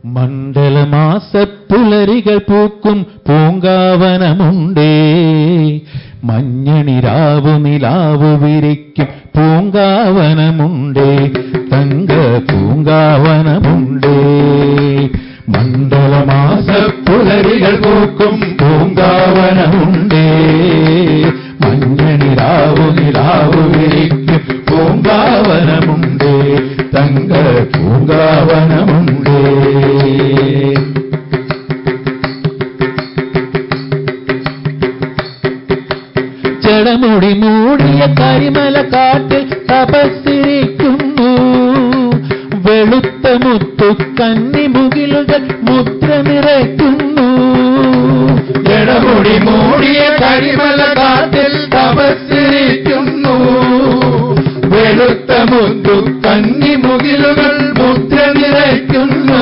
മണ്ഡലമാസപ്പുലരികൾ പൂക്കും പൂങ്കാവനമുണ്ടേ, മഞ്ഞണിരാവു നിലാവു വിരിക്കും പൂങ്കാവനമുണ്ടേ, തങ്ക പൂങ്കാവനമുണ്ടേ. മണ്ഡലമാസപ്പുലരികൾ പൂക്കും പൂങ്കാവനമുണ്ടേ, മഞ്ഞണിരാവു നിലാവു വിരിക്കും പൂങ്കാവനമുണ്ടേ, തങ്ക പൂങ്കാവനമുണ്ടേ. ജടമുടി മൂടിയ കരിമല കാട്ടിൽ തപസ്സിരിക്കുന്നു, വെളുത്ത മുത്തു കന്നിമുകിലുകൾ മുദ്ര നിറയ്ക്കുന്നു. ജടമുടി മൂടിയ കരിമല കാട്ടിൽ തപസ്സിരിക്കുന്നു, വെളുത്ത മുത്തു കന്നിമുകിലുകൾ മുദ്ര നിറയ്ക്കുന്നു.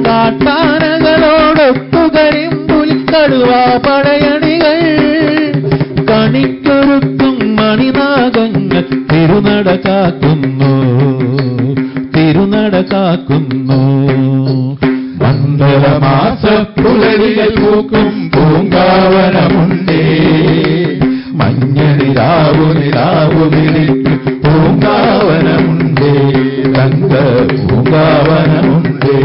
കാട്ടാനകളോടൊത്തുകരിമ്പുലി കടുവാ പടയണികൾ, കണിക്കൊരുക്കും മണിനാഗങ്ങൾ തിരുനട കാക്കുന്നു, തിരുനട കാക്കുന്നു. മണ്ഡലമാസപ്പുലരികൾ പൂക്കും പൂങ്കാവനമുണ്ടേ, മഞ്ഞണിരാവു നിലാവു വിളിക്കും പൂങ്കാവനമുണ്ടേ, തങ്ക പൂങ്കാവനമുണ്ടേ.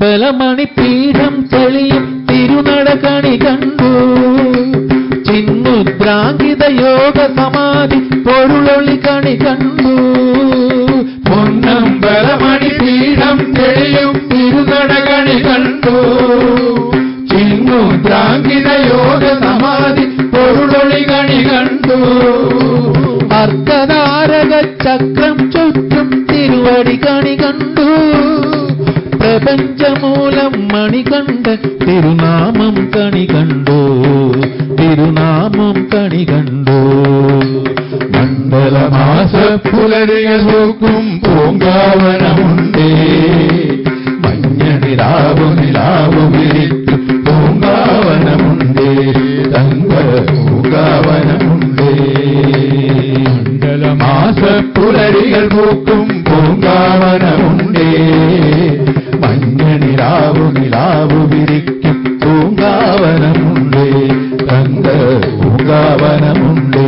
പൊന്നമ്പലമണിപീഠം തെളിയും തിരുനട കണി കണ്ടു, ചിന്മുദ്രാങ്കിത യോഗ സമാധി പൊരുളൊളി കണി കണ്ടു. പൊന്നമ്പലമണിപീഠം തെളിയും തിരുനട കണി കണ്ടു, ചിന്മുദ്രാങ്കിത യോഗ സമാധി പൊരുളൊളി കണി കണ്ടു. അർദ്ധധാരക ചക്രം ചുറ്റും തിരുവടി കണി കണ്ടു, പ്രപഞ്ചമൂലം മണികണ്ഠ തിരുനാമം കണി കണ്ടു, തിരുനാമം കണി കണ്ടു. മണ്ഡലമാസപ്പുലരികൾ പൂക്കും പൂങ്കാവനമുണ്ടേ, മഞ്ഞണിരാവു നിലാവു വിരിക്കും പൂങ്കാവനമുണ്ടേ, തങ്ക പൂങ്കാവനമുണ്ടേ. മണ്ഡലമാസപ്പുലരികൾ പൂക്കും പൂങ്കാവനമുണ്ടേ, മഞ്ഞണിരാവു നിലാവു വിരിക്കും പൂങ്കാവനമുണ്ടേ, തങ്ക പൂങ്കാവനമുണ്ടേ.